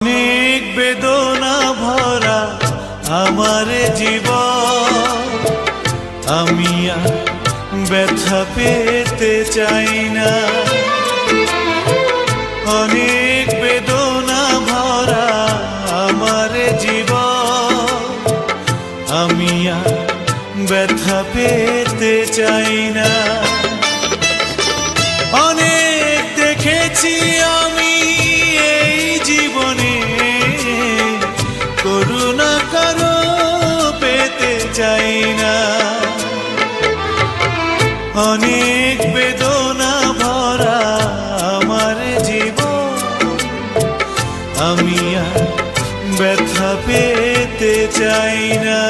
অনেক বেদনা ভরা আমার জীবন, আমি আর ব্যথা পেতে চাই না। অনেক বেদনা ভরা আমার জীবন, আমি আর ব্যথা পেতে চাই না। অনেক দেখেছি আমি এই জীবনে, করুণা কারো পেতে চাই না। অনেক বেদনা ভরা আমার জীবন, আমি আর ব্যথা পেতে চাই না।